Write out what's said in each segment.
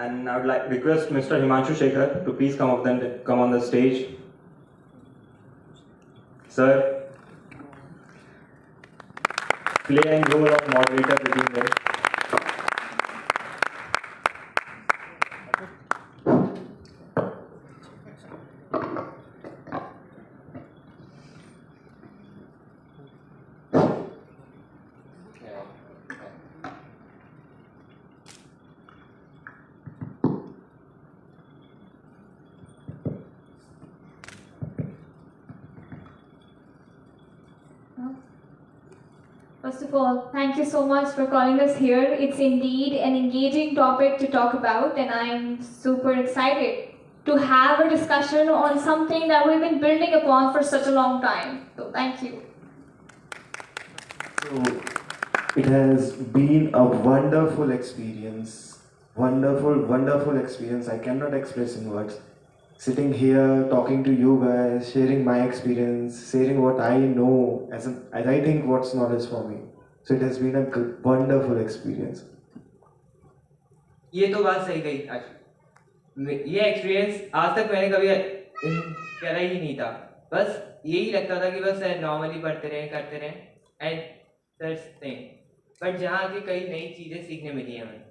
And I would like request Mr. Himanshu Shekhar to please come on the stage. Sir, play and role of moderator between them. First of all, thank you so much for calling us here. It's indeed an engaging topic to talk about, and I'm super excited to have a discussion on something that we've been building upon for such a long time. So thank you. So it has been a wonderful experience. Wonderful experience. I cannot express in words. Sitting here, talking to you guys, sharing my experience, sharing what I know as I think what's knowledge for me. So it has been a wonderful experience. ये तो बात सही गई आज ये experience आज तक मैंने कभी करा ही नहीं था बस यही लगता था कि बस नॉर्मली पढ़ते रहे करते रहे एंड दैट्स थिंग बट जहाँ आके कई नई चीज़ें सीखने मिली हैं हमें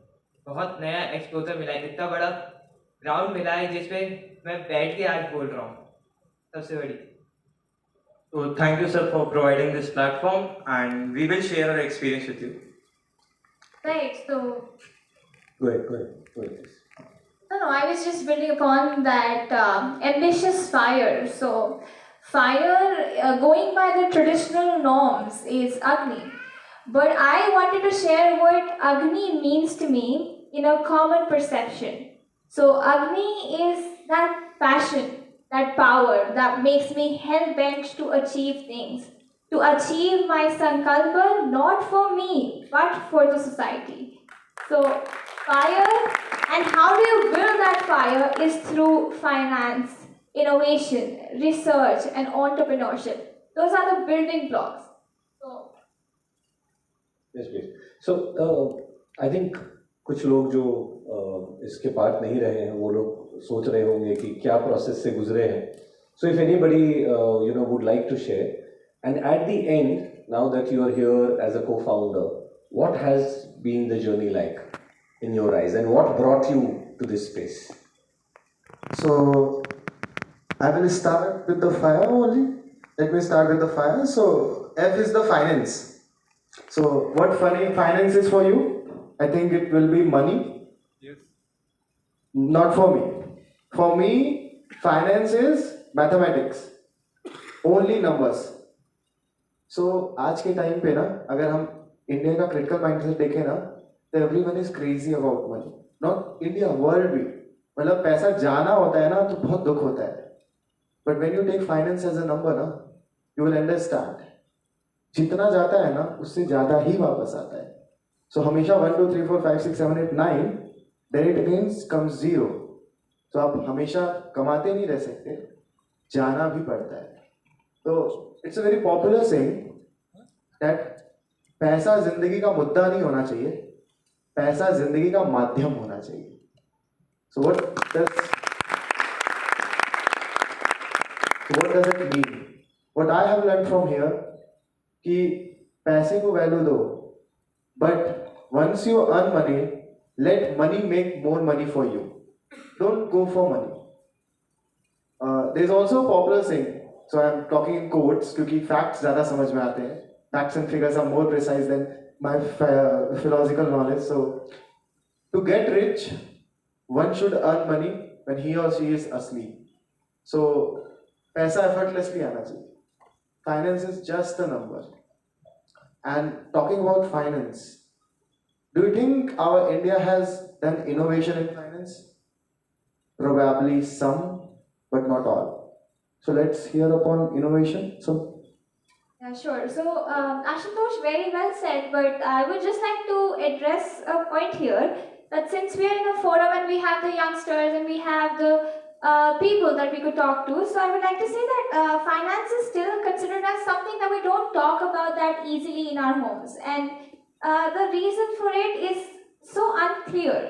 बहुत नया एक्सपोजर मिला है इतना बड़ा ग्राउंड मिला है जिसपे मैं बैठ के आज बोल रहा हूँ सबसे बड़ी So thank you, sir, for providing this platform, and we will share our experience with you. Right, so Go ahead. no, I was just building upon that ambitious fire. So, fire, going by the traditional norms, is Agni. But I wanted to share what Agni means to me in a common perception. So, Agni is that passion, that power that makes me hell-bent to achieve things, to achieve my sankalpa not for me, but for the society. So, fire, and how do you build that fire is through finance, innovation, research, and entrepreneurship. Those are the building blocks. So, Yes, please. So, I think कुछ लोग जो इसके part नहीं रहे हैं वो लोग सोच रहे होंगे कि क्या प्रोसेस से गुजरे हैं. So if anybody would like to share, and at the end, now that you are here as a co-founder, what has been the journey like in your eyes, and what brought you to this space? So I will start with the fire only. Let me start with the fire. So F is the finance. So what finance is for you? I think it will be money. Yes. Not for me. For me, finance is mathematics. Only numbers. So आज के time पे ना अगर हम India का critical mindset देखें ना तो everyone is crazy about money. Not India, world भी. मतलब पैसा जाना होता है ना तो बहुत दुख होता है. But when you take finance as a number ना यू विल अंडरस्टैंड जितना जाता है ना उससे ज़्यादा ही वापस आता है. सो हमेशा 1 2 3 4 5 6 7 8 9 देयर इट अगेंस्ट कम्स 0. तो आप हमेशा कमाते नहीं रह सकते, जाना भी पड़ता है. तो it's a very popular saying that पैसा जिंदगी का मुद्दा नहीं होना चाहिए, पैसा जिंदगी का माध्यम होना चाहिए. So what does it mean? What I have learn from here कि पैसे को वैल्यू दो, but once you earn money let money make more money for you. Don't go for money. There is also popular saying, so I'm talking in quotes क्योंकि facts ज़्यादा समझ में आते हैं. Facts and figures are more precise than my philosophical knowledge. So to get rich, one should earn money when he or she is asleep. So पैसा effortlessly आना चाहिए. Finance is just a number. And talking about finance, do you think our India has done innovation in finance? Probably some, but not all. So let's hear upon innovation. So yeah, sure. So, Ashutosh very well said, but I would just like to address a point here that since we are in a forum and we have the youngsters and we have the people that we could talk to, so I would like to say that finance is still considered as something that we don't talk about that easily in our homes, and the reason for it is so unclear.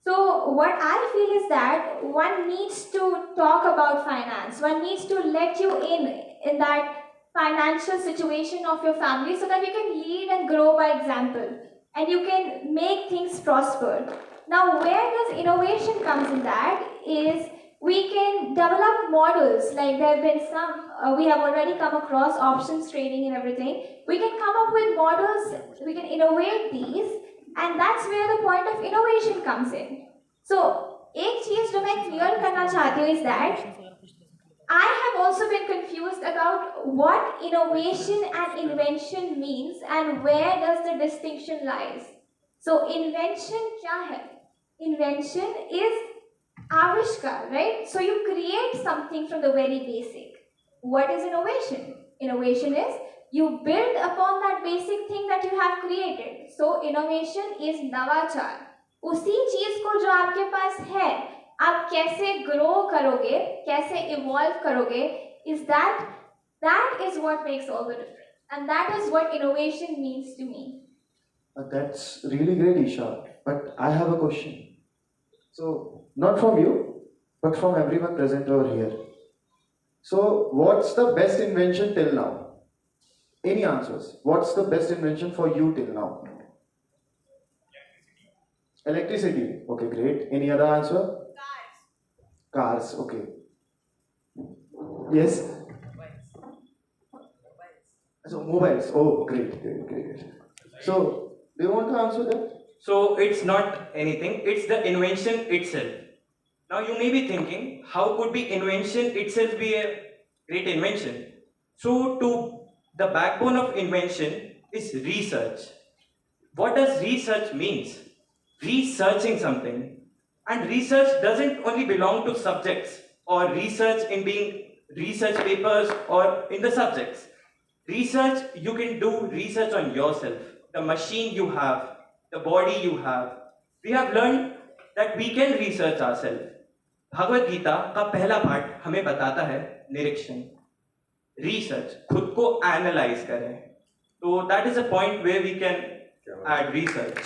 So what I feel is that one needs to talk about finance. One needs to let you in that financial situation of your family so that you can lead and grow by example and you can make things prosper. Now where does innovation comes in that is we can develop models like there have been some we have already come across options trading and everything. We can come up with models, we can innovate these, and that's where the point of innovation comes in. So एक चीज जो मैं clear करना चाहती हूँ is that I have also been confused about what innovation and invention means and where does the distinction lies. So invention क्या है? Invention is Avishkar, right? So you create something from the very basic. What is innovation? Innovation is you build upon that basic thing that you have created. So innovation is नवाचार. उसी चीज को जो आपके पास है, आप कैसे grow करोगे, कैसे evolve करोगे, is that is what makes all the difference. And that is what innovation means to me. That's really great, Isha. But I have a question. So, not from you, but from everyone present over here. So, what's the best invention till now? Any answers? What's the best invention for you till now? Electricity. Okay, great. Any other answer? Cars. Okay. Yes. So mobiles. Oh, great. So, do you want to answer that? So it's not anything, it's the invention itself. Now you may be thinking, how could be invention itself be a great invention? So the backbone of invention is research. What does research means? Researching something. And research doesn't only belong to subjects or research in being research papers or in the subjects. Research, you can do research on yourself, the machine you have, the body you have. We have learned that we can research ourselves. Bhagavad Gita का पहला पाठ हमें बताता है निरीक्षण, research, खुद को analyze करें. So that is a point where we can add research.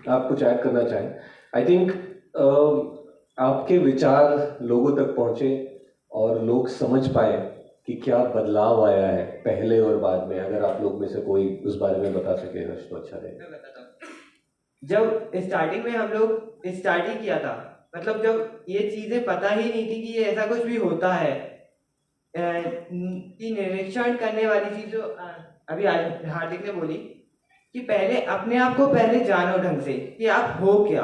आप कुछ ऐड करना चाहें? आई थिंक आपके विचार लोगों तक पहुंचे और लोग समझ पाए कि क्या बदलाव आया है पहले और बाद में. अगर आप लोग में से कोई उस बारे में बता सके तो अच्छा रहेगा. मैं बताता हूँ. जब स्टार्टिंग में हम लोग स्टार्टिंग किया था, मतलब जब ये चीज़ें पता ही नहीं थी कि ये ऐसा कुछ भी होता है, कि निरीक्षण करने वाली चीज़ जो अभी हार्दिक ने बोली कि पहले अपने आप को पहले जानो ढंग से कि आप हो क्या.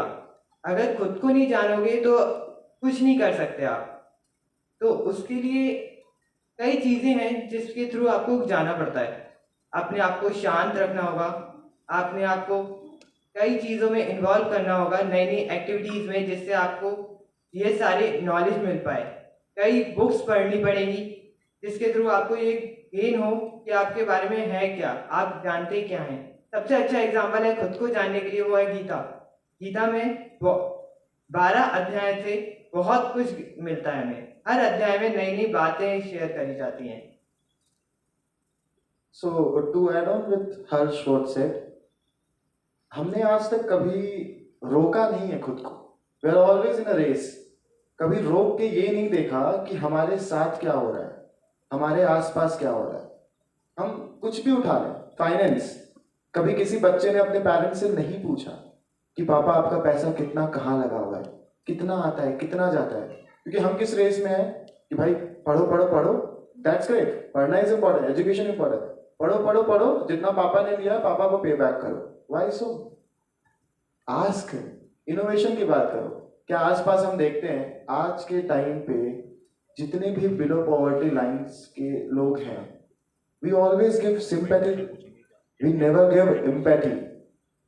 अगर खुद को नहीं जानोगे तो कुछ नहीं कर सकते आप. तो उसके लिए कई चीज़ें हैं जिसके थ्रू आपको जाना पड़ता है. अपने आप को शांत रखना होगा, अपने आप को कई चीज़ों में इन्वॉल्व करना होगा, नई नई एक्टिविटीज़ में, जिससे आपको ये सारे नॉलेज मिल पाए. कई बुक्स पढ़नी पड़ेगी जिसके थ्रू आपको ये गेन हो कि आपके बारे में है क्या, आप जानते क्या हैं. सबसे अच्छा एग्जाम्पल है खुद को जानने के लिए, वो है गीता. गीता में 12 अध्याय से बहुत कुछ मिलता है हमें. हर अध्याय में नई नई बातें शेयर करी जाती हैं. So to add on with Harsh what said, हमने आज तक कभी रोका नहीं है खुद को. We are always in a race. कभी रोक के ये नहीं देखा कि हमारे साथ क्या हो रहा है, हमारे आसपास क्या हो रहा है. हम कुछ भी उठा लें, फाइनेंस. कभी किसी बच्चे ने अपने पेरेंट्स से नहीं पूछा कि पापा आपका पैसा कितना कहाँ लगा हुआ है, कितना आता है, कितना जाता है. क्योंकि हम किस रेस में हैं कि भाई पढ़ो पढ़ो पढ़ो. दैट्स ग्रेट, पढ़ना इज इम्पोर्टेंट, एजुकेशन इम्पोर्टेंट. पढ़ो पढ़ो पढ़ो, जितना पापा ने दिया पापा को पे बैक करो. Why so? आस्क. इनोवेशन की बात करो. क्या आसपास हम देखते हैं आज के टाइम पे जितने भी बिलो पॉवर्टी लाइंस के लोग हैं, we always give sympathy, we never give empathy.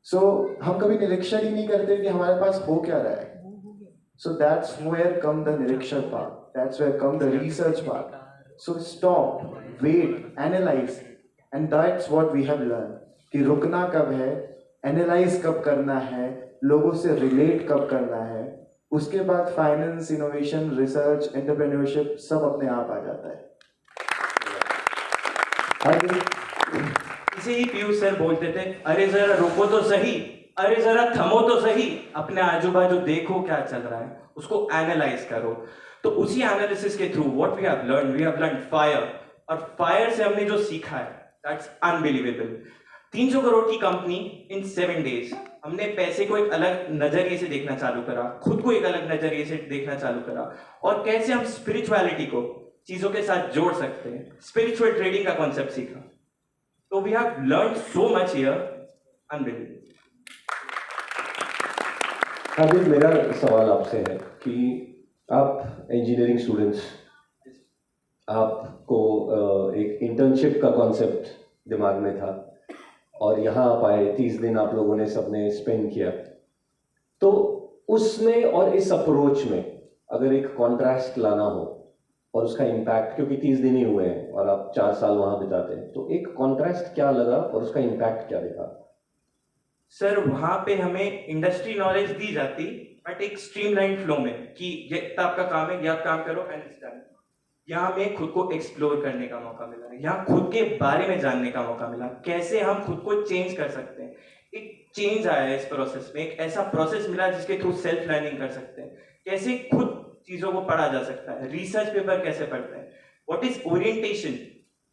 So हम कभी निरीक्षण ही नहीं करते कि हमारे पास हो क्या रहा है. So that's where come the nirikshan part. That's where come the research part. So stop, wait, analyze, and that's what we have learned. कि रुकना कब है, analyze कब करना है, लोगों से relate कब करना है, उसके बाद finance, innovation, research, entrepreneurship सब अपने आप आ जाता है. इसे ही पीयूष सर बोलते थे, अरे जरा रोको तो सही, अरे जरा थमो तो सही, अपने आजू बाजू देखो क्या चल रहा है, उसको एनालाइज करो। तो उसी एनालिसिस के through what we have learn fire, और फायर से हमने जो सीखा है दैट्स अनबिलीवेबल। 300 करोड़ की कंपनी इन 7 डेज, हमने पैसे को एक अलग नजरिए से देखना चालू करा, खुद को एक अलग नजरिए से देखना चालू करा, और कैसे हम स्पिरिचुअलिटी को चीजों के साथ जोड़ सकते हैं, स्पिरिचुअल ट्रेडिंग का कॉन्सेप्ट सीखा। तो we have learn so much here, unbelievable. Hardik, मेरा सवाल आपसे है कि आप इंजीनियरिंग स्टूडेंट्स, आपको एक इंटर्नशिप का कॉन्सेप्ट दिमाग में था और यहाँ आप आए, 30 दिन आप लोगों ने सबने स्पेंड किया, तो उसमें और इस अप्रोच में अगर एक कॉन्ट्रास्ट लाना हो और उसका इम्पैक्ट, क्योंकि 30 दिन ही हुए हैं और आप 4 साल वहाँ बिताते हैं, तो एक कॉन्ट्रास्ट क्या लगा और उसका इम्पैक्ट क्या दिखा? सर वहां पे हमें इंडस्ट्री नॉलेज दी जाती, बट एक स्ट्रीमलाइन फ्लो में, कि ये इतना आपका काम है, ये आप काम करो एंड इट्स डन। यहाँ हमें खुद को एक्सप्लोर करने का मौका मिला, यहाँ खुद के बारे में जानने का मौका मिला, कैसे हम खुद को चेंज कर सकते हैं। एक चेंज आया है इस प्रोसेस में, एक ऐसा प्रोसेस मिला जिसके थ्रू सेल्फ लर्निंग कर सकते हैं, कैसे खुद चीजों को पढ़ा जा सकता है, रिसर्च पेपर कैसे पढ़ते हैं, व्हाट इज ओरिएंटेशन,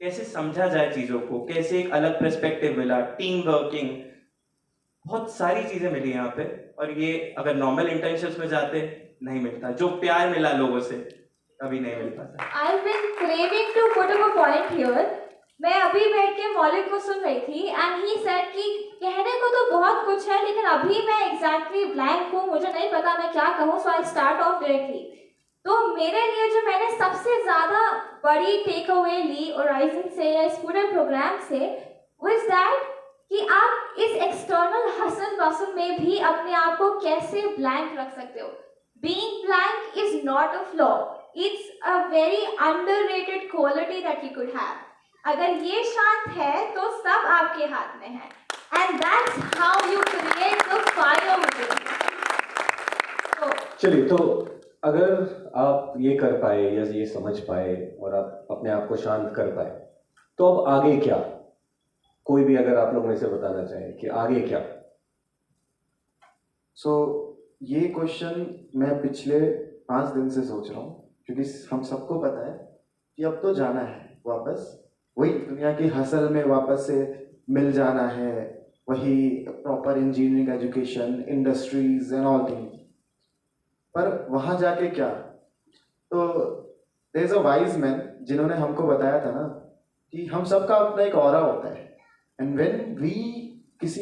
कैसे समझा जाए चीजों को, कैसे एक अलग पर्सपेक्टिव मिला, टीम वर्किंग, बहुत सारी चीजें मिली यहाँ पे। और ये अगर नॉर्मल इंटर्नशिप्स में जाते नहीं मिलता, जो प्यार मिला लोगों से कभी नहीं मिल पाता। I've been craving to put up a point here. मैं अभी बैठ के मौलिक को सुन रही थी एंड ही सेड कि कहने को तो बहुत कुछ है, लेकिन अभी मैं एग्जैक्टली ब्लैंक हूँ, मुझे नहीं पता मैं क्या कहूँ, सो आई स्टार्ट ऑफ डायरेक्टली। तो मेरे लिए जो मैंने सबसे ज़्यादा बड़ी टेक अवे ली ओराइजन से या इस पूरे प्रोग्राम से, वो इज दैट कि आप इस एक्सटर्नल हसल बसल में भी अपने आप को कैसे ब्लैंक रख सकते हो। Being blank is not a flaw, it's a very underrated quality that you could have. अगर ये शांत है तो सब आपके हाथ में है, and that's how you create the fire with it. चलिए, तो अगर आप ये कर पाए या ये समझ पाए और आप अपने आप को शांत कर पाए, तो अब आगे क्या? कोई भी अगर आप लोग में से बताना चाहे कि आगे क्या? सो ये क्वेश्चन मैं पिछले 5 दिन से सोच रहा हूँ, क्योंकि हम सबको पता है कि अब तो जाना है वापस, वही दुनिया की हसल में वापस से मिल जाना है, वही proper engineering education, industries and all things. पर वहाँ जाके क्या? तो there is a wise man जिन्होंने हमको बताया था ना कि हम सबका अपना एक ऑरा होता है, एंड व्हेन वी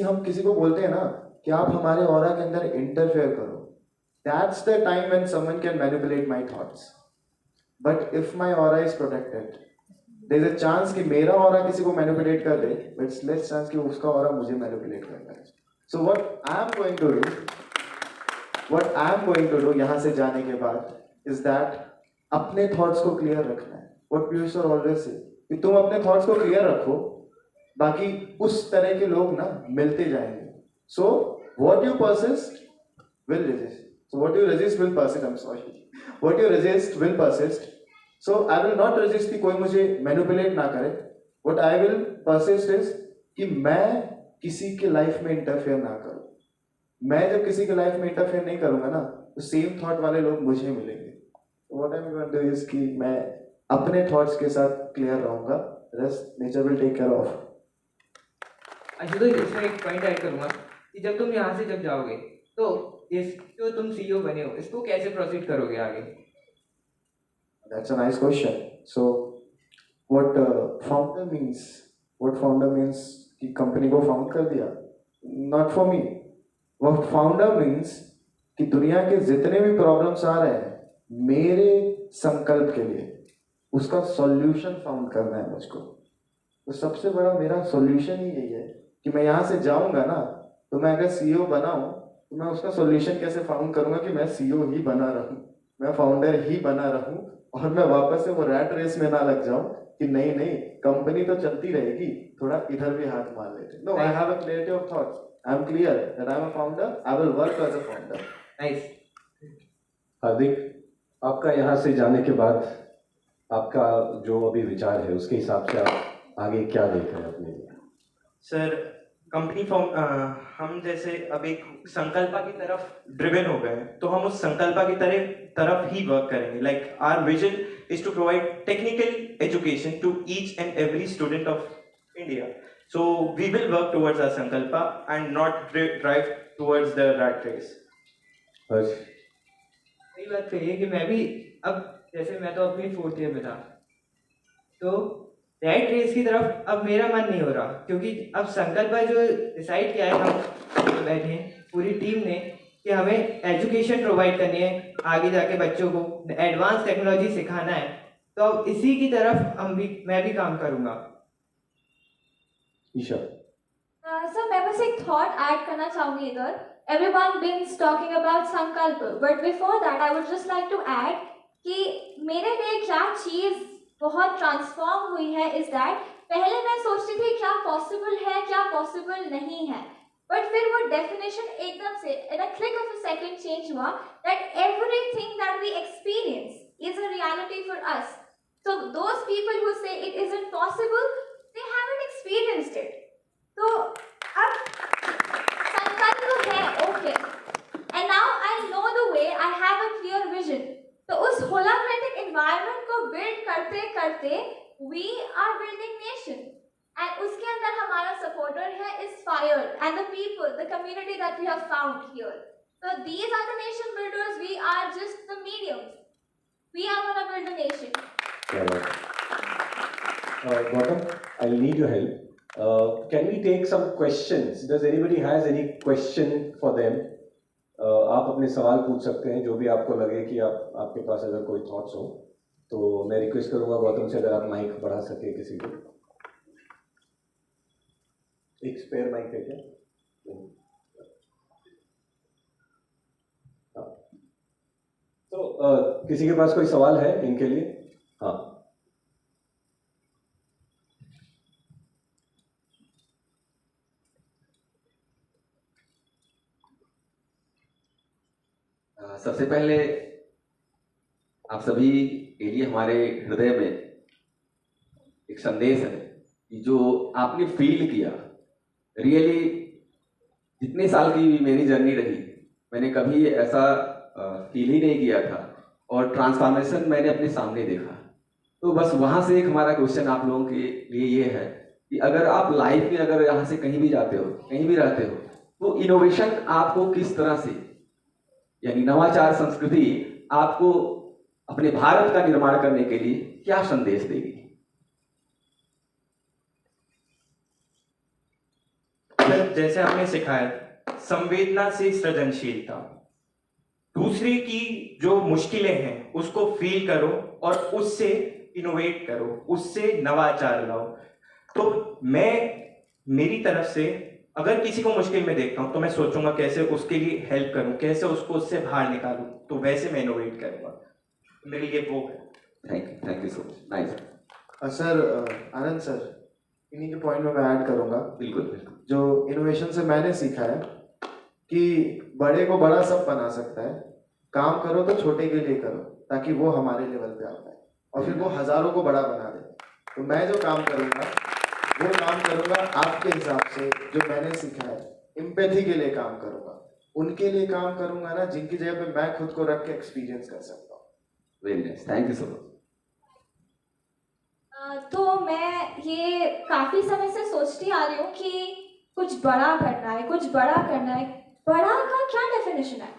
हम किसी को बोलते हैं ना कि आप हमारे ऑरा के अंदर इंटरफेयर करो, that's the time when someone can manipulate my thoughts. But if my aura is protected, there is a chance कि मेरा ऑरा किसी को मैनिपुलेट कर दे, बट इट्स लेस चांस कि उसका ऑरा मुझे मैनिपुलेट कर दे। So what I am going to do यहाँ से जाने के बाद इज दैट अपने थॉट्स को क्लियर रखना है। What Piyush sir always say कि तुम अपने थॉट्स को क्लियर रखो, बाकी उस तरह के लोग ना मिलते जाएंगे। So what you persist will resist, so what you resist will persist, I am sorry, what you resist will persist. So I will not resist कि कोई मुझे मैनिपुलेट ना करे, what I will persist is कि मैं किसी के life में इंटरफेयर ना करूं। मैं जब किसी के लाइफ में इंटरफेयर नहीं करूंगा ना, तो सेम थॉट वाले लोग मुझे मिलेंगे। What I am going to do is कि मैं अपने थॉट्स के साथ क्लियर रहूंगा, rest nature will take care of. Ashutosh, इसमें एक पॉइंट ऐड करूंगा कि जब तुम यहाँ से जब जाओगे तो इस जो तुम सीईओ बने हो, इसको कैसे प्रोसीड करोगे आगे? That's a nice question. So, what founder means? What founder means कि कंपनी को फाउंड कर दिया? Not for me. What founder means कि दुनिया के जितने भी प्रॉब्लम्स आ रहे हैं मेरे संकल्प के लिए, उसका सॉल्यूशन फाउंड करना है मुझको। तो सबसे बड़ा मेरा सॉल्यूशन ही यही है कि मैं यहाँ से जाऊँगा ना, तो मैं अगर सीईओ बना हूँ तो मैं उसका सॉल्यूशन कैसे फाउंड करूँगा कि मैं सीईओ ही बना रहूँ, मैं फाउंडर ही बना रहूँ, और मैं वापस से वो रैट रेस में ना लग जाऊं कि नहीं नहीं कंपनी तो चलती रहेगी, थोड़ा इधर भी हाथ मार लेते। No, I have a clarity of thoughts, I am clear that I am a founder, I will work as a founder. Nice. Hardik, आपका यहाँ से जाने के बाद आपका जो अभी विचार है उसके हिसाब से आप आगे क्या देख रहे हैं अपने लिए? सर कंपनी फॉर्म हम जैसे अब एक संकल्पा की तरफ ड्रिवन हो गए हैं, तो हम उस संकल्पा की तरफ ही वर्क करेंगे. Like our vision is to provide technical education to each and every student of India. So we will work towards our sankalpa and not drive towards the rat race. हर्ष, सही बात कही है कि मैं भी अब जैसे मैं तो अपनी 4th ईयर में था, तो रैट रेस की तरफ अब मेरा मन नहीं हो रहा, क्योंकि अब संकल्प है जो डिसाइड किया है हम बैठे हैं पूरी टीम ने कि हमें एजुकेशन प्रोवाइड करनी है, आगे जाके बच्चों को एडवांस टेक्नोलॉजी सिखाना है, तो अब इसी की तरफ मैं भी काम करूँगा. ईशा, सर मैं बस एक थॉट ऐड करना चाहूंगी इधर. Everyone beens talking about Sankalp, but before that I would just like to add कि मेरे लिए क्या चीज़ बहुत ट्रांसफॉर्म हुई है इज दैट पहले मैं सोचती थी क्या पॉसिबल है क्या पॉसिबल नहीं है, बट फिर वो डेफिनेशन एकदम से in a click of a second change हुआ that everything that we experience is a reality for us. So those people who say it isn't possible, they haven't experienced it. तो अब संकल्प है okay, and now I know the way, I have a clear vision. तो उस holographic environment को build करते करते we are building nation, and उसके अंदर हमारा supporter है is fire and the people, the community that we have found here. So these are the nation builders, we are just the mediums. We are gonna build a nation. क्या बात है. Gautam, I'll need your help. Can we take some questions? Does anybody has any question for them? आप अपने सवाल पूछ सकते हैं, जो भी आपको लगे कि आपके पास अगर कोई थॉट्स हो, तो मैं रिक्वेस्ट करूंगा गौतम से अगर आप माइक बढ़ा सके किसी को. एक स्पेयर माइक है क्या? हाँ. तो किसी के पास कोई सवाल है इनके लिए? हाँ. सबसे पहले आप सभी के लिए हमारे हृदय में एक संदेश है कि जो आपने फील किया, रियली जितने साल की मेरी जर्नी रही, मैंने कभी ऐसा फील ही नहीं किया था, और ट्रांसफॉर्मेशन मैंने अपने सामने देखा. तो बस वहाँ से एक हमारा क्वेश्चन आप लोगों के लिए ये है कि अगर आप लाइफ में अगर यहाँ से कहीं भी जाते हो, कहीं भी रहते हो, तो इनोवेशन आपको किस तरह से, यानी नवाचार संस्कृति आपको अपने भारत का निर्माण करने के लिए क्या संदेश देगी? जैसे आपने सिखाया, संवेदना से सृजनशीलता, दूसरे की जो मुश्किलें हैं उसको फील करो और उससे इनोवेट करो, उससे नवाचार लाओ. तो मैं मेरी तरफ से अगर किसी को मुश्किल में देखता हूं तो मैं सोचूंगा कैसे उसके लिए हेल्प करूं, कैसे उसको उससे बाहर निकालूं, तो वैसे मैं इनोवेट करूंगा. मेरे लिए वो है. Thank you so much. Nice. Sir Anand sir, इन्हीं के पॉइंट में मैं ऐड करूंगा. बिल्कुल बिल्कुल. जो इनोवेशन से मैंने सीखा है कि बड़े को बड़ा सब बना सकता है, काम करो तो छोटे के लिए करो ताकि वो हमारे लेवल पे आ पाए और फिर वो हजारों को बड़ा बना दे. तो मैं जो काम करूंगा वो काम करूंगा आपके हिसाब से, जो मैंने सीखा है, एम्पैथी के लिए काम करूंगा, उनके लिए काम करूंगा ना जिनकी जगह पे मैं खुद को रख के एक्सपीरियंस कर सकता हूँ. Very nice. Thank you so much. तो मैं ये काफी समय से सोचती आ रही हूँ कि कुछ बड़ा करना है, कुछ बड़ा करना है. बड़ा का क्या डेफिनेशन है?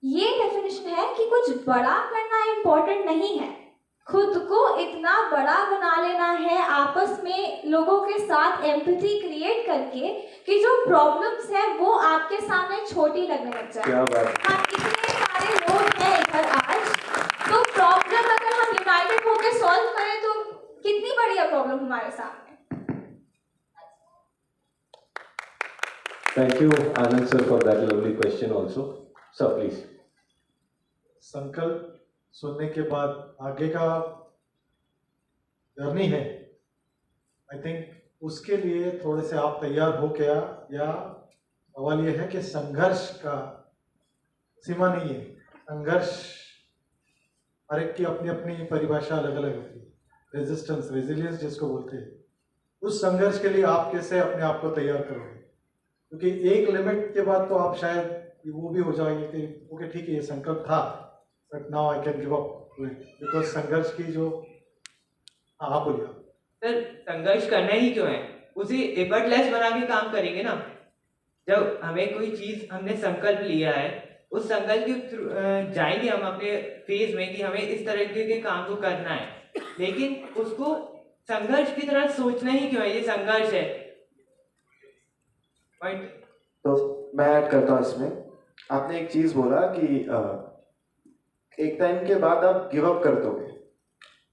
ये डेफिनेशन है कि कुछ बड़ा करना इम्पोर्टेंट नहीं है, खुद को इतना बड़ा बना लेना है, आपस में लोगों के साथ एम्पैथी क्रिएट करके कि जो प्रॉब्लम्स हैं वो आपके सामने छोटी लगने लग जाए. क्या बात. हम इतने सारे लोग हैं इधर आज, तो प्रॉब्लम अगर हम यूनाइटेड होकर सॉल्व करें तो कितनी बढ़िया प्रॉब्लम हमारे सामने. Thank you, Anand sir, for that lovely question also. Sir, please. संकल्प सुनने के बाद आगे का जर्नी है, आई थिंक उसके लिए थोड़े से आप तैयार हो क्या, या सवाल ये है कि संघर्ष का सीमा नहीं है. संघर्ष हर एक की अपनी अपनी परिभाषा अलग अलग होती है. रेजिस्टेंस, रेजिलियंस जिसको बोलते हैं, उस संघर्ष के लिए आप कैसे अपने आप को तैयार करोगे? क्योंकि एक लिमिट के बाद तो आप शायद वो भी हो जाएंगे कि ओके ठीक है ये संकल्प था, but now I can give up because संघर्ष की जो आप बोलिए। सर संघर्ष करना ही क्यों है, उसे एफर्टलेस बना के काम करेंगे ना। जब हमें कोई चीज हमने संकल्प लिया है, उस संकल्प के थ्रू जाएंगे हम अपने फेज में कि हमें इस तरह के काम को करना है, लेकिन उसको संघर्ष की तरह सोचना ही क्यों है, ये संघर्ष है। पॉइंट। तो मैं ऐड करता हूँ इसमें, आपने एक चीज बोला कि एक टाइम के बाद आप गिव अप कर दोगे।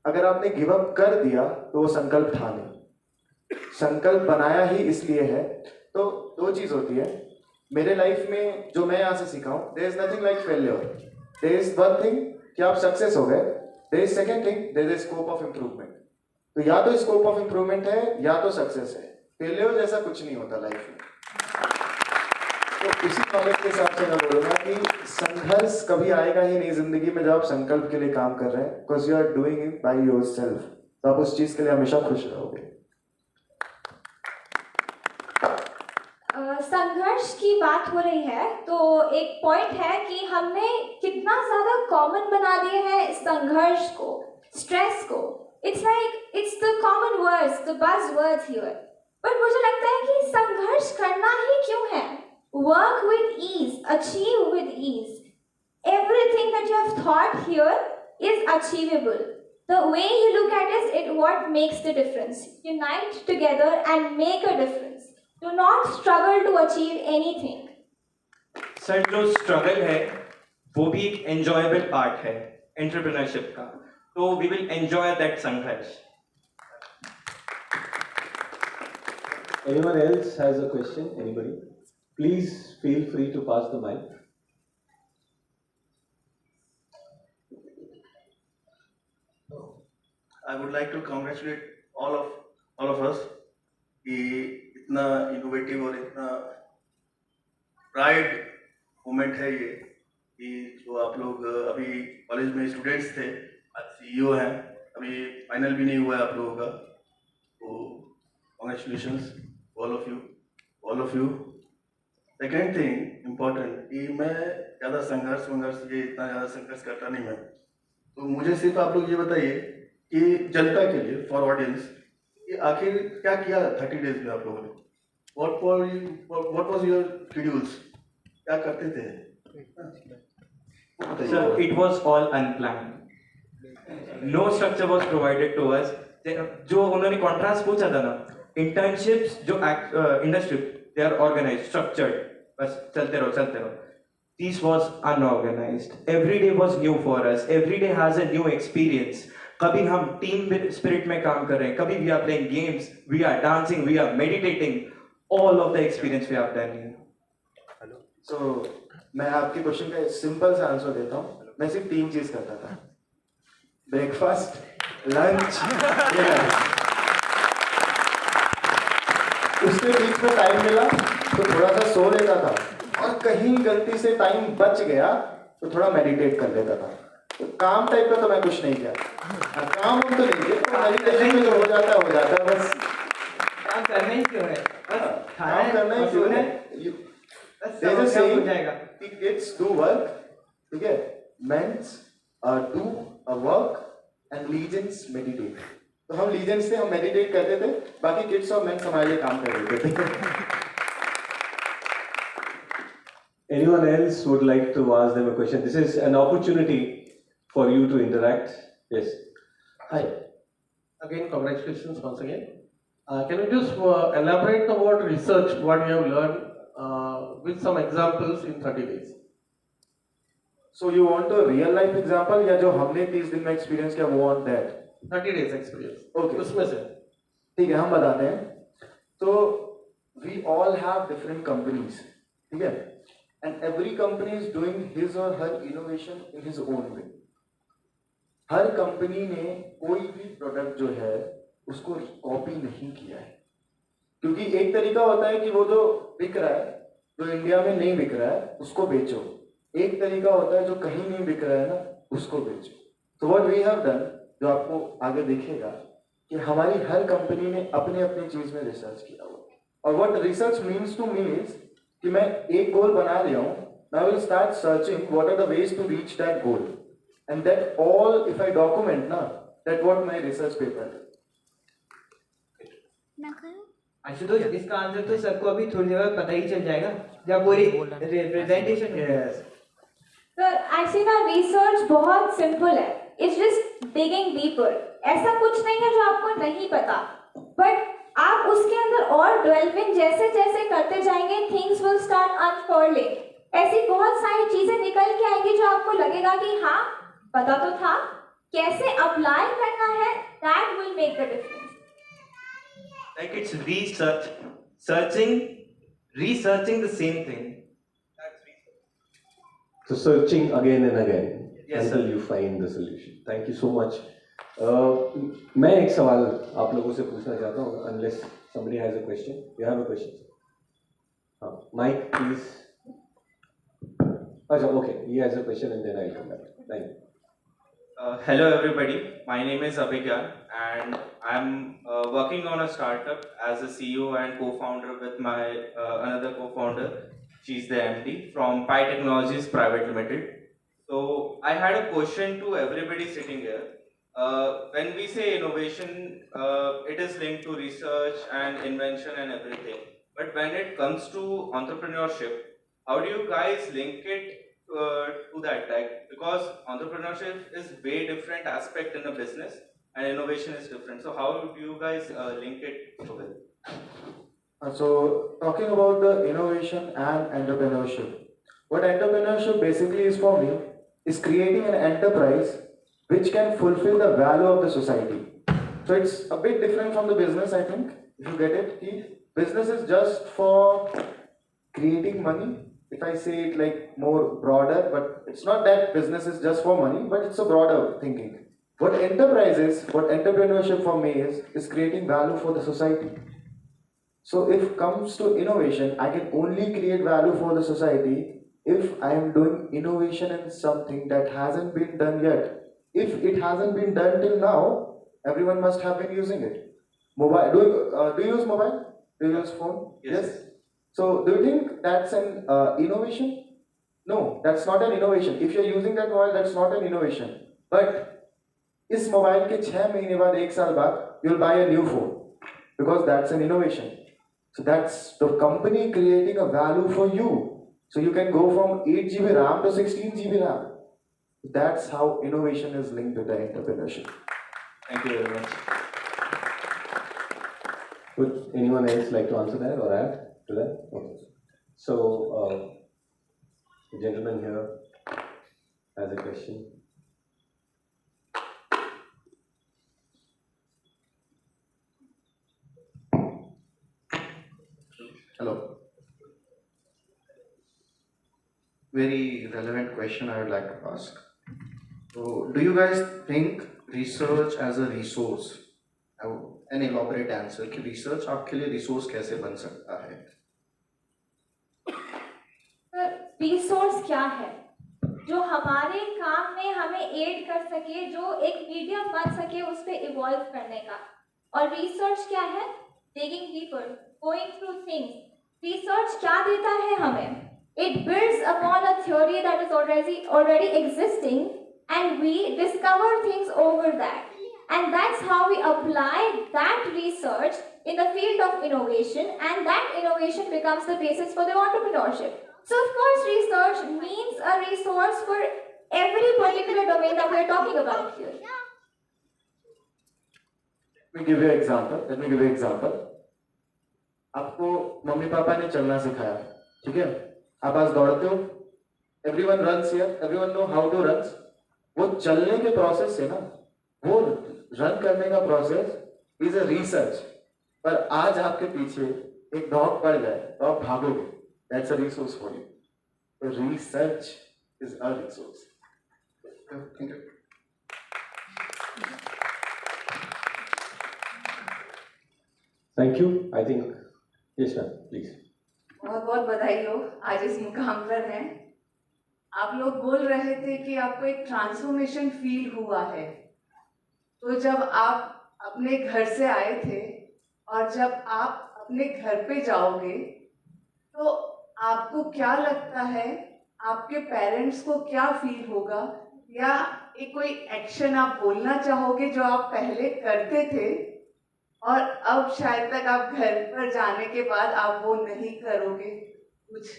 अगर आपने गिव अप कर दिया तो वो संकल्प था नहीं, संकल्प बनाया ही इसलिए है। तो दो चीज होती है मेरे लाइफ में जो मैं यहाँ से सीखा हूँ, there is nothing like failure. There is one thing कि आप सक्सेस हो गए, there is second thing there is scope of improvement. तो या तो स्कोप ऑफ इम्प्रूवमेंट है या तो सक्सेस है, फेलियर जैसा कुछ नहीं होता लाइफ में। तो इसी टॉपिक के हिसाब से मैं बोलूँगा कि संघर्ष कभी आएगा ही नहीं जिंदगी में जब आप संकल्प के लिए काम कर रहे हैं, because you are doing it by yourself. तो आप उस चीज के लिए हमेशा खुश रहोगे। संघर्ष की बात हो रही है तो एक पॉइंट है कि हमने कितना ज्यादा कॉमन बना दिया है इस संघर्ष को, स्ट्रेस को। It's like it's the common words, the buzz words here. But मुझे लगता है कि संघर्ष करना ही क्यों है? Work with ease, achieve with ease. Everything that you have thought here is achievable. The way you look at it is what makes the difference. Unite together and make a difference. Do not struggle to achieve anything. Sir जो struggle है वो भी एक enjoyable part है entrepreneurship का, तो we will enjoy that संघर्ष। Anyone else has a question? Anybody? Please feel free to pass the mic. I would like to congratulate all of us कि इतना इनोवेटिव और इतना प्राइड मोमेंट है ये कि जो आप लोग अभी कॉलेज में स्टूडेंट्स थे, आज CEO हैं, अभी फाइनल भी नहीं हुआ है आप लोगों का, तो congratulations all of you. Second thing important कि मैं ज़्यादा संघर्ष ये इतना ज़्यादा संघर्ष करता नहीं मैं, तो मुझे सिर्फ आप लोग ये बताइए कि जनता के लिए, फॉर ऑडियंस, कि आखिर क्या किया 30 डेज में आप लोगों ने? व्हाट वाज योर शेड्यूल्स, क्या करते थे? Sir it was all unplanned, no structure was provided to us. जो उन्होंने कॉन्ट्रास्ट पूछा था ना, इंटर्नशिप्स जो industry they are organised, structured, बस चलते रहो। This was unorganized. Every day was new for us. Every day has a new experience. कभी हम टीम स्पिरिट में काम कर रहे हैं, कभी we are playing games, we are dancing, we are meditating. All of the experience we have done here. So मैं आपके क्वेश्चन का सिंपल सा आंसर देता हूँ। मैं सिर्फ 3 चीज करता था, ब्रेकफास्ट, लंच, डिनर। उसके बीच में टाइम मिला तो थोड़ा सा सो लेता था, और कहीं गलती से टाइम बच गया तो थोड़ा मेडिटेट कर लेता था। तो काम टाइप का तो मैं कुछ नहीं किया। काम हम तो नहीं किया, तो मेडिटेशन में जो हो जाता है बस। काम करना ही क्यों है? बस काम करना ही क्यों है? सब हो जाएगा। Kids do work, ठीक है? Men's do a work and legions meditate. तो हम legions थे, हम meditate करते थे, बाकी kids और men's हमारे लिए काम कर रहे थे। Anyone else would like to ask them a question? This is an opportunity for you to interact. Yes. Hi. Again, congratulations once again. Can you just elaborate the word research, what you have learned with some examples in 30 days? So you want a real life example या जो हमने 30 दिन में experience किया वो on that? 30 days experience. Okay. उसमें से ठीक है, हम बताते हैं। तो we all have different companies, ठीक है? And every company is doing his or her innovation in his own way. Her company ने कोई भी प्रोडक्ट जो है उसको कॉपी नहीं किया है, क्योंकि एक तरीका होता है कि वो जो बिक रहा है, जो इंडिया में नहीं बिक रहा है उसको बेचो, एक तरीका होता है जो कहीं नहीं बिक रहा है ना उसको बेचो। तो व्हाट वी हैव डन, जो आपको आगे दिखेगा, कि हमारी हर कंपनी ने अपनी अपनी चीज में रिसर्च किया हुआ। और what research means to me is कि मैं एक गोल बना लिया हूँ, now I will start searching what are the ways to reach that goal, and that all if I document na, that what my research paper is. Ashutosh, इसका answer तो सबको अभी थोड़ी देर बाद पता ही चल जाएगा जब पूरी रिप्रेजेंटेशन Yes. तो एक्चुअली ना रिसर्च बहुत सिंपल है, इट्स जस्ट डिगिंग डीपर। ऐसा कुछ नहीं है जो आपको नहीं पता, बट आप उसके अंदर और डेवलपिंग जैसे जैसे करते जाएंगे, थिंग्स विल स्टार्ट अनफोल्डिंग। ऐसी बहुत सारी चीजें निकल के आएंगी जो आपको लगेगा कि हाँ पता तो था, कैसे अप्लाई करना है, that will make the difference. Like it's researching the same thing. That's research. So searching again and again Yes, until sir. you find the solution. Thank you so much. मैं एक सवाल आप लोगों से पूछना चाहता हूँ, unless somebody has a question. You have a question? हाँ, Mike, please. अच्छा, okay. He has a question and then I'll come back. Thank you. Hello everybody, my name is Abhigyan and I'm working on a startup as a CEO and co-founder with my another co-founder. She's the MD from Pi Technologies Private Limited. So I had a question to everybody sitting here. When we say innovation, it is linked to research and invention and everything. But when it comes to entrepreneurship, how do you guys link it to that? Like, because entrepreneurship is way different aspect in a business and innovation is different. So how do you guys link it together? So talking about the innovation and entrepreneurship, what entrepreneurship basically is for me is creating an enterprise which can fulfill the value of the society. So it's a bit different from the business, I think, if you get it. Business is just for creating money. If I say it like more broader, but it's not that business is just for money, but it's a broader thinking. What enterprise is, what entrepreneurship for me is creating value for the society. So if comes to innovation, I can only create value for the society if I am doing innovation in something that hasn't been done yet. If it hasn't been done till now, everyone must have been using it. Mobile, do you use mobile? Do you use phone? Yes. So do you think that's an innovation? No, that's not an innovation. If you're using that mobile, that's not an innovation. But इस mobile के 6 महीने बाद, 1 साल बाद, you'll buy a new phone because that's an innovation. So that's the company creating a value for you. So you can go from 8 GB RAM to 16 GB RAM. That's how innovation is linked with the entrepreneurship. Thank you very much. Would anyone else like to answer that or add to that? Okay. So, the gentleman here has a question. Hello. Very relevant question I would like to ask. So, do you guys think research as a resource? An elaborate answer कि research आपके लिए resource कैसे बन सकता है? Resource क्या है जो हमारे काम में हमें एड कर सके, जो एक मीडियम बन सके उस पर इवॉल्व करने का। और रिसर्च क्या है? Digging deeper, going through things. Research क्या देता है हमें? It builds upon a theory that is already existing, and we discover things over that. And that's how we apply that research in the field of innovation, and that innovation becomes the basis for the entrepreneurship. So of course research means a resource for every particular domain that we are talking about here. Let me give you an example. आपको mummy papa ने चलना सिखाया, ठीक है? आप आज दौड़ते हो, everyone runs here, everyone know how to run. वो चलने के प्रोसेस से ना, वो रन करने का प्रोसेस इज अ रिसर्च। पर आज आपके पीछे एक डॉग पड़ जाए तो आप भागोगे, that's a resource for you. Research is a resource. Thank you. Thank you. I think, yes ma'am, please. बहुत बहुत बधाई हो आज इस मुकाम पर हैं। आप लोग बोल रहे थे कि आपको एक ट्रांसफॉर्मेशन फील हुआ है, तो जब आप अपने घर से आए थे और जब आप अपने घर पे जाओगे तो आपको क्या लगता है, आपके पेरेंट्स को क्या फील होगा, या एक कोई एक्शन आप बोलना चाहोगे जो आप पहले करते थे और अब शायद तक आप घर पर जाने के बाद आप वो नहीं करोगे, कुछ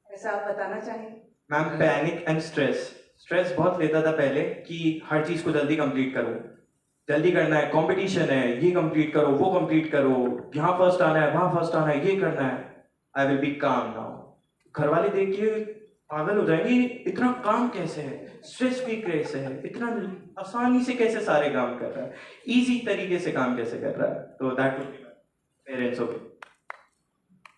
ऐसा आप बताना चाहेंगे? Ma'am, panic and stress stress बहुत लेता था पहले कि हर चीज़ को जल्दी कंप्लीट करो, जल्दी करना है, कंपटीशन है, ये कंप्लीट करो, वो कंप्लीट करो, यहाँ फर्स्ट आना है, वहाँ फर्स्ट आना है, ये करना है। आई विल बी काम नाउ। घर वाले देख के पागल हो जाएंगे, इतना काम कैसे है, स्ट्रेस फ्री कैसे है, इतना आसानी से कैसे सारे काम कर रहा है, इजी तरीके से काम कैसे कर रहा है। तो that would be parents okay.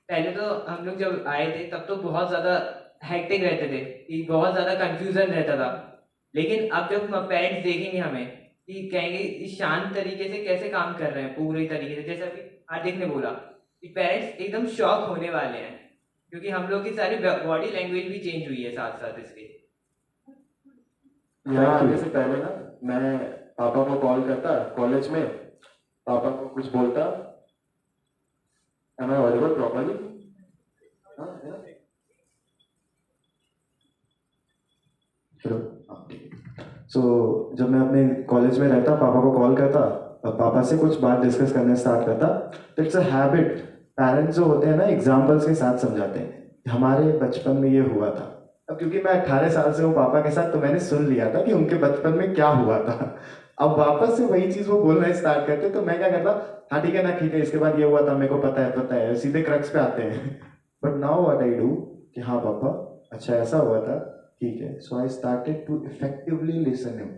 पहले तो हम लोग जब आए थे तब तो बहुत ज़्यादा हेक्टिक रहते थे कि बहुत ज़्यादा कंफ्यूजन रहता था, लेकिन अब जब पेरेंट्स देखेंगे हमें कि कहेंगे इस शांत तरीके से कैसे काम कर रहे हैं पूरी तरीके से, जैसे अभी हार्दिक ने बोला कि पेरेंट्स एकदम शॉक होने वाले हैं क्योंकि हम लोग की सारी बॉडी लैंग्वेज भी चेंज हुई है साथ साथ इसके। यहाँ आने से पहले ना मैं पापा को कॉल करता कॉलेज में, पापा को कुछ बोलता, am I audible properly? सो जब मैं अपने कॉलेज में रहता, पापा को कॉल करता और पापा से कुछ बात डिस्कस करने स्टार्ट करता, तो इट्स अ हैबिट। पेरेंट्स जो होते हैं ना, एग्जाम्पल्स के साथ समझाते हैं हमारे बचपन में ये हुआ था। अब क्योंकि मैं 18 साल से हूँ पापा के साथ, तो मैंने सुन लिया था कि उनके बचपन में क्या हुआ था। अब वापस से वही चीज़ वो बोलना स्टार्ट करते, तो मैं क्या करता, हाँ ठीक है ना, ठीक है, इसके बाद ये हुआ था, मेरे को पता है, सीधे क्रक्स पे आते हैं। But now what I do कि हाँ पापा, अच्छा ऐसा हुआ था, ठीक है। So I started to effectively listen him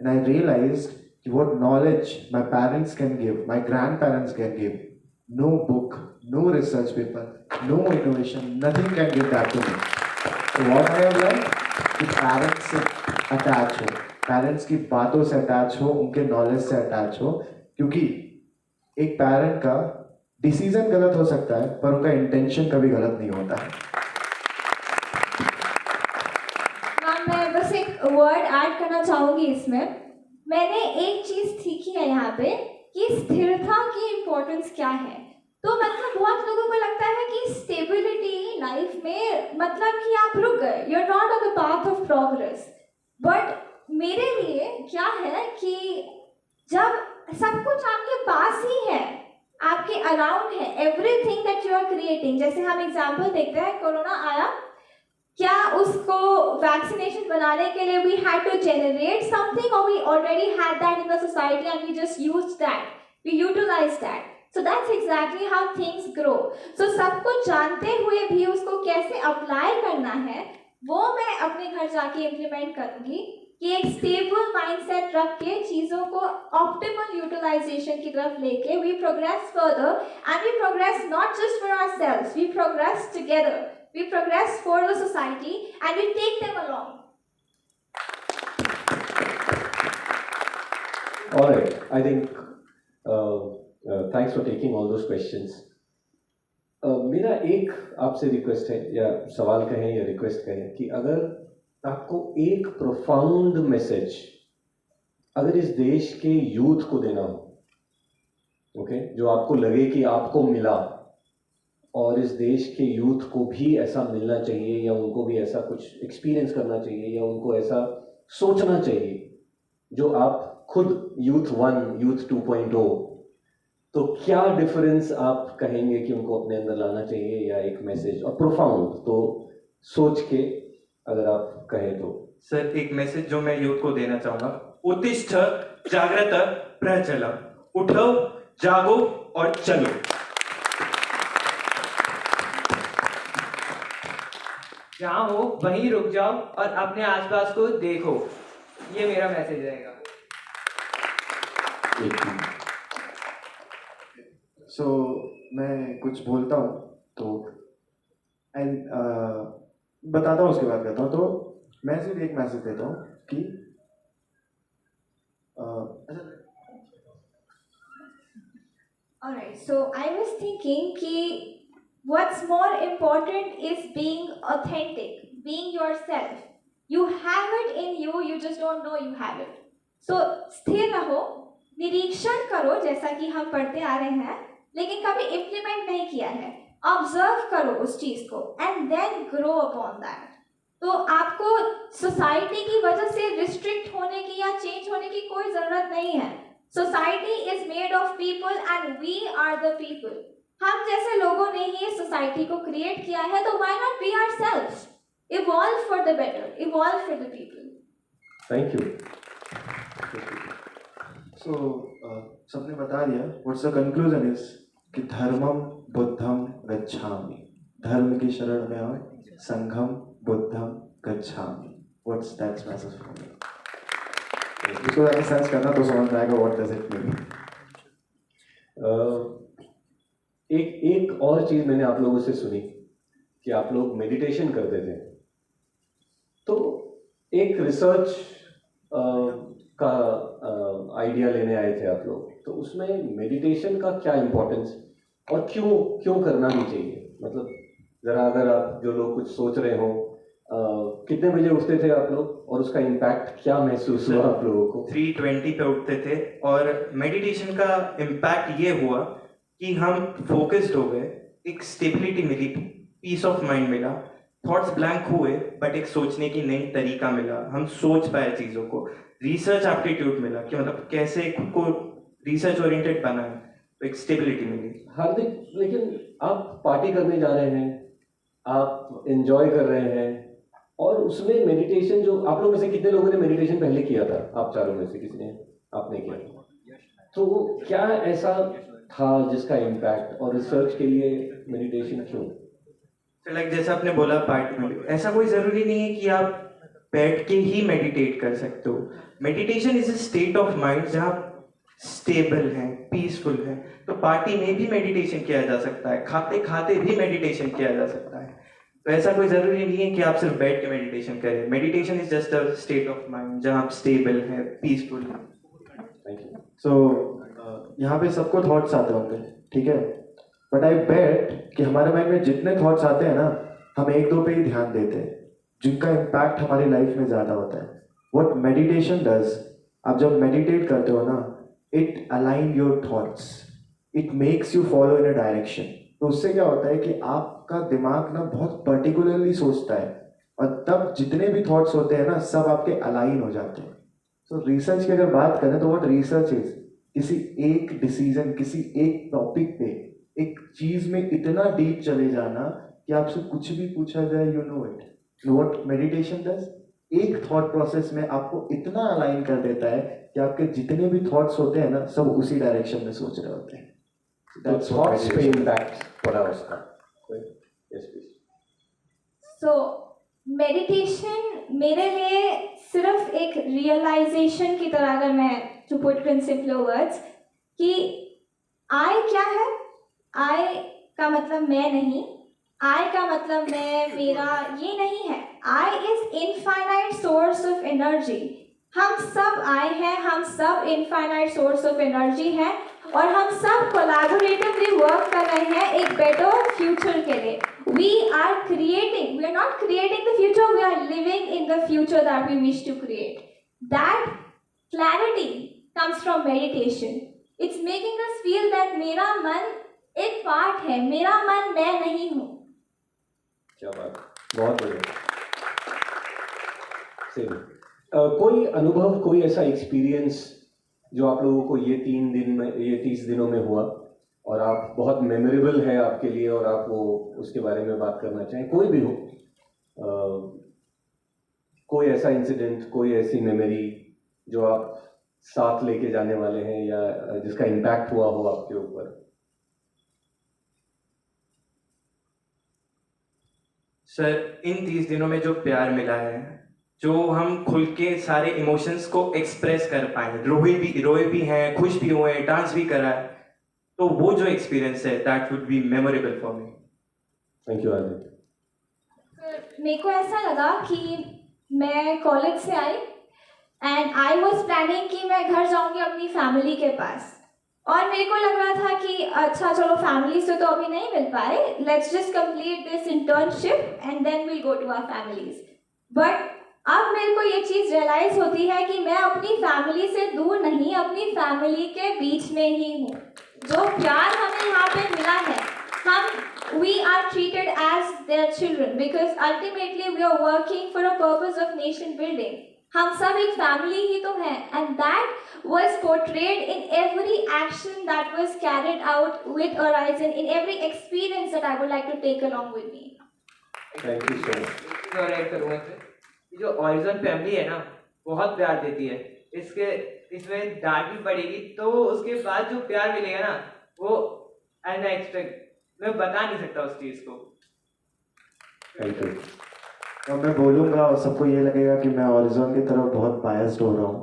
and I realized कि what knowledge my parents can give, my grandparents can give, no book, no research paper, no innovation, nothing can give that to me. So what I have learned कि parents से attach हो, parents की बातों से attach हो, उनके knowledge से attach हो, क्योंकि एक पेरेंट का डिसीजन गलत हो सकता है पर उनका इंटेंशन कभी गलत नहीं होता है। मैम, मैं बस एक वर्ड ऐड करना चाहूँगी इसमें। मैंने एक चीज़ सीखी है यहाँ पे कि स्थिरता की इम्पोर्टेंस क्या है। तो मतलब बहुत लोगों को लगता है कि स्टेबिलिटी लाइफ में मतलब कि आप रुक गए, you are not on the path of progress. But मेरे लिए क्या है कि जब सब कुछ आपके पास ही है, आपके अराउंड है, everything that you are creating. जैसे हम एग्जांपल देखते हैं, कोरोना आया, क्या उसको वैक्सीनेशन बनाने के लिए we had to generate something, और we already had that in the society and we just used that, we utilized that. So that's exactly how things grow. So सब कुछ जानते हुए भी उसको कैसे अप्लाई करना है, वो मैं अपने घर जाके इम्प्लीमेंट करूँगी कि एक स्टेबल माइंडसेट रख के चीज़ों को ऑप्टिमल यूटिलाइजेशन की तरफ लेके we progress further, and we progress not just for ourselves, we progress together, we progress for the society and we take them along. All right, I think thanks for taking all those questions. मेरा एक आपसे request है, या सवाल कहें या request कहें, कि अगर आपको एक प्रोफाउंड मैसेज अगर इस देश के यूथ को देना हो, ओके, जो आपको लगे कि आपको मिला और इस देश के यूथ को भी ऐसा मिलना चाहिए, या उनको भी ऐसा कुछ एक्सपीरियंस करना चाहिए, या उनको ऐसा सोचना चाहिए जो आप खुद यूथ 1, यूथ 2.0, तो क्या डिफरेंस आप कहेंगे कि उनको अपने अंदर लाना चाहिए, या एक मैसेज और प्रोफाउंड, तो सोच के अगर आप कहें तो। सर, एक मैसेज जो मैं यूथ को देना चाहूंगा, उत्तिष्ठ जागृत प्रचल, उठो, जागो और चलो। जहाँ हो वहीं रुक जाओ और अपने आसपास को देखो, ये मेरा मैसेज रहेगा। सो मैं कुछ बोलता हूँ तो एंड बताता हूँ, उसके बाद कहता हूँ। तो मैं सिर्फ एक मैसेज देता हूँ कि Alright, so I was thinking कि what's more important is being authentic, being yourself. You have it in you, you just don't know you have it. So स्थिर रहो, निरीक्षण करो जैसा कि हम पढ़ते आ रहे हैं, लेकिन कभी इम्प्लीमेंट नहीं किया है। ऑब्जर्व करो उस चीज को and then grow upon that. तो आपको सोसाइटी की वजह से रिस्ट्रिक्ट होने की या चेंज होने की कोई जरूरत नहीं है। Society is made of people and we are the people. हम जैसे लोगों ने ही इस सोसाइटी को क्रिएट किया है, तो why not be ourselves, evolve for the better, evolve for the people. Thank you. So सबने बता दिया। व्हाट्स द कंक्लूजन इज कि धर्मम बुद्धम गच्छामि, धर्म की शरण में आओ, संघम बुद्धम गच्छामि। What's that's message for me. इसको जाके सर्च करना तो समझ में आएगा व्हाट डज इट मीन। एक और चीज मैंने आप लोगों से सुनी कि आप लोग मेडिटेशन करते थे, तो एक रिसर्च का आइडिया लेने आए थे आप लोग, तो उसमें मेडिटेशन का क्या इम्पोर्टेंस और क्यों करना भी चाहिए? मतलब जरा अगर आप जो लोग कुछ सोच रहे हो, कितने बजे उठते थे आप लोग और उसका इम्पैक्ट क्या महसूस हुआ आप लोगों को? 3:20 पे उठते थे और मेडिटेशन का इम्पैक्ट ये हुआ कि हम फोकस्ड हो गए, एक स्टेबिलिटी मिली, पीस ऑफ माइंड मिला, थॉट्स ब्लैंक हुए बट एक सोचने की नई तरीका मिला, हम सोच पाए चीज़ों को, रिसर्च एप्टीट्यूड मिला कि मतलब कैसे खुद को रिसर्च ओरिएंटेड बनाए, तो एक स्टेबिलिटी मिली। हार्दिक, लेकिन आप पार्टी करने जा रहे हैं, आप एंजॉय कर रहे हैं, और उसमें मेडिटेशन, जो आप लोग में से कितने लोगों ने मेडिटेशन पहले किया था? आप चारों में से किसी ने? आपने किया। तो क्या ऐसा था जिसका इम्पैक्ट, और रिसर्च के लिए मेडिटेशन क्यों? तो लाइक जैसा आपने बोला पार्टी में, ऐसा कोई ज़रूरी नहीं है कि आप बैठ के ही मेडिटेट कर सकते हो। Meditation is a state of mind जहाँ स्टेबल है, पीसफुल है। तो पार्टी में भी मेडिटेशन किया जा सकता है, खाते खाते भी मेडिटेशन किया जा सकता है। तो ऐसा कोई ज़रूरी नहीं है कि आप सिर्फ बैठ के मेडिटेशन करें। Meditation is just a state of mind जहाँ आप स्टेबल है, पीसफुल है। Thank you. सो यहाँ पे सबको थॉट्स आते होंगे, ठीक है, बट आई बेट कि हमारे माइंड में जितने थॉट्स आते हैं ना, हम एक दो पे ही ध्यान देते हैं जिनका इम्पैक्ट हमारी लाइफ में ज़्यादा होता है। व्हाट मेडिटेशन डज, आप जब मेडिटेट करते हो ना, it align your thoughts, it makes you follow in a direction. तो उससे क्या होता है कि आपका दिमाग ना बहुत पर्टिकुलरली सोचता है, और तब जितने भी थॉट्स होते हैं ना, सब आपके अलाइन हो जाते हैं। तो रिसर्च की अगर बात करें तो व्हाट रिसर्च इज, किसी एक डिसीजन, किसी एक टॉपिक पे, एक चीज में इतना डीप चले जाना कि आपसे कुछ भी पूछा जाए you know it. What meditation does, एक थॉट प्रोसेस में आपको इतना अलाइन कर देता है कि आपके जितने भी थॉट्स होते हैं ना, सब उसी डायरेक्शन में सोच रहे होते हैं। तो थॉट्स पे इम्पैक्ट पड़ा उसका। Yes please. सो मेडिटेशन मेरे लिए सिर्फ एक रियलाइजेशन की तरह, अगर मैं to put it in simple words, कि आई क्या है, आई का मतलब मैं नहीं, आई का मतलब मैं, मेरा, ये नहीं है। I is infinite source of energy. हम सब आई हैं, हम सब इनफाइनाइट सोर्स ऑफ एनर्जी हैं, और हम सब कोलैबोरेटिवली वर्क कर रहे हैं एक बेटर फ्यूचर के लिए। We are creating, we are not creating the future, we are living in the future that we wish to create. That clarity comes from meditation. It's making us feel that मेरा मन एक part है, मेरा मन मैं नहीं हूँ। क्या बात, बहुत बढ़िया। सेम कोई अनुभव, कोई ऐसा एक्सपीरियंस जो आप लोगों को ये 3 दिन में, ये 30 दिनों में हुआ और आप बहुत मेमोरेबल है आपके लिए, और आप वो उसके बारे में बात करना चाहें, कोई भी हो, कोई ऐसा इंसिडेंट, कोई ऐसी मेमोरी जो आप साथ लेके जाने वाले हैं, या जिसका इम्पैक्ट हुआ हो आपके ऊपर? सर, इन 30 दिनों में जो प्यार मिला है, जो हम खुल के सारे इमोशंस को एक्सप्रेस कर पाए, रोए भी हैं, खुश भी हुए हैं, डांस भी करा है, तो वो जो एक्सपीरियंस है, that would be memorable for me. Thank you Aditya. मेरे को ऐसा लगा कि मैं कॉलेज से आई एंड आई वाज प्लानिंग कि मैं घर जाऊंगी अपनी फैमिली के पास, और मेरे को लग रहा था कि अच्छा चलो फैमिली से तो अभी नहीं मिल पाए, let's just complete this internship and then we'll go to our families. But अब मेरे को ये चीज़ रियलाइज़ होती है कि मैं अपनी फैमिली से दूर नहीं, अपनी फैमिली के बीच में ही हूँ। जो प्यार हमें यहाँ पे मिला है, we are treated as their children because ultimately we are working for a purpose of nation building. हम सब एक फैमिली ही तो हैं, and that was portrayed in every action that was carried out with Horizon, in every experience that I would like to take along with me. Thank you so much. और add करूँगा इसमें कि जो origin family है ना, बहुत प्यार देती है। इसमें डांट भी पड़ेगी तो उसके बाद जो प्यार मिलेगा ना, वो अनएक्सपेक्टेड, मैं बता नहीं सकता उस चीज़ को। Thank you. और मैं बोलूँगा और सबको ये लगेगा कि मैं हॉरिजॉन की तरफ बहुत बायस्ड हो रहा हूँ,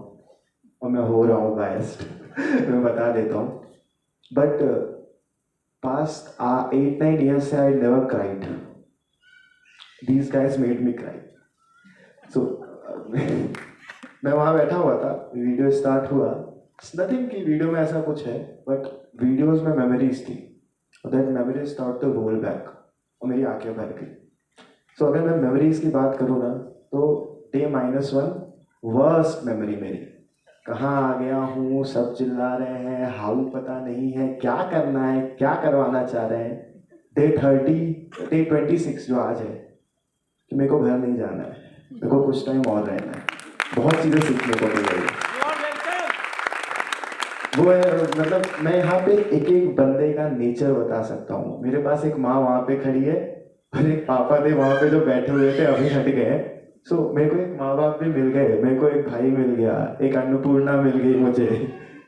और मैं हो रहा हूँ बायस्ड मैं बता देता हूँ। बट पास्ट 8-9 years से I never cried, these guys made me cry. So मैं वहाँ बैठा हुआ था, वीडियो स्टार्ट हुआ, नथिंग कि वीडियो में ऐसा कुछ है, बट वीडियोज में मेमोरीज थी, that memories start to roll back, और मेरी आंखें भर गई। सो अगर मैं मेमोरीज की बात करूँ ना, तो Day-1 वर्स्ट मेमोरी मेरी, कहाँ आ गया हूँ, सब चिल्ला रहे हैं, हाउ पता नहीं है, क्या करना है, क्या करवाना चाह रहे हैं। Day 26 जो आज है, कि मेरे को घर नहीं जाना है, मेरे को कुछ टाइम और रहना है, बहुत चीज़ें सीखने को मिल रही है। वो है, मतलब मैं यहाँ पे एक एक बंदे का नेचर बता सकता हूँ। मेरे पास एक माँ वहाँ पे खड़ी है, और एक पापा थे वहाँ पे जो बैठे हुए थे, अभी हट गए। सो मेरे को एक माँ बाप भी मिल गए, मेरे को एक भाई मिल गया, एक अन्नपूर्णा मिल गई मुझे।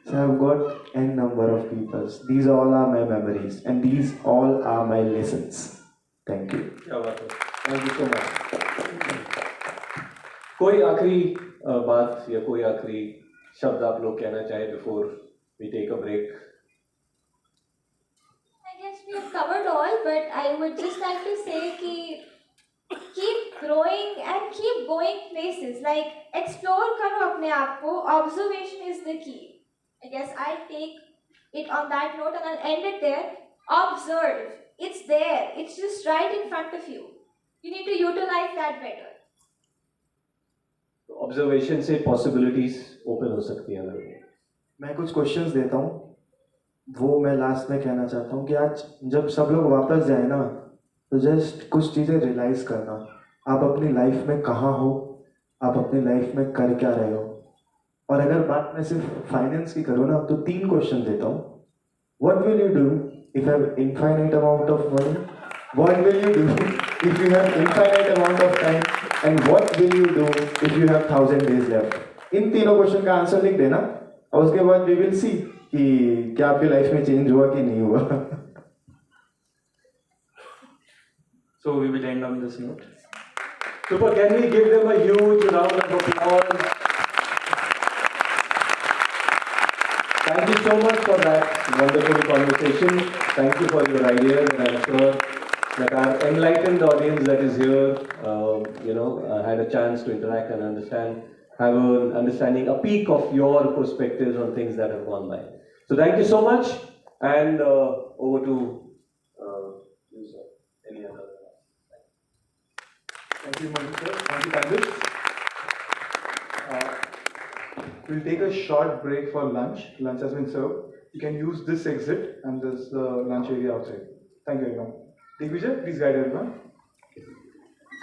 So I've got n number of peoples. These all are my memories, and these all are my lessons. Thank you. क्या बात है, थैंक यू सो मच। कोई आखिरी बात या कोई आखिरी शब्द आप लोग कहना चाहे before we take a break? I guess we have covered all, but I would just like to say keep growing and keep going places. Like explore करो अपने आप को. Observation is the key. I guess I'll take it on that note and I'll end it there. Observe. It's there. It's just right in front of you. You need to utilize that better. Observation से possibilities open हो सकती हैं। मैं कुछ questions देता हूँ, वो मैं लास्ट में कहना चाहता हूँ कि आज जब सब लोग वापस जाए ना, तो जस्ट कुछ चीज़ें रियलाइज़ करना, आप अपनी लाइफ में कहाँ हो, आप अपनी लाइफ में कर क्या रहे हो। और अगर बात मैं सिर्फ फाइनेंस की करूँ ना, तो 3 क्वेश्चन देता हूँ। What will you do if you have infinite amount of money, what will you do if you have infinite amount of time, and what will you do if you have 1000 days left. इन तीनों question का answer लिख देना, और उसके बाद we will see कि क्या आपकी लाइफ में चेंज हुआ कि नहीं हुआ। So we will end on this note. Super, can we give them a huge round of applause? Thank you so much for that wonderful conversation. Thank you for your ideas, and I'm sure that our enlightened audience that is here, had a chance to interact and have an understanding, a peek of your perspectives on things that have gone by. So thank you so much, and over to you, sir. Any other? Thank you, Manu sir. Thank you, panelists. We'll take a short break for lunch. Lunch has been served. You can use this exit, and there's the lunch area outside. Thank you, everyone. Digvijay, please guide everyone.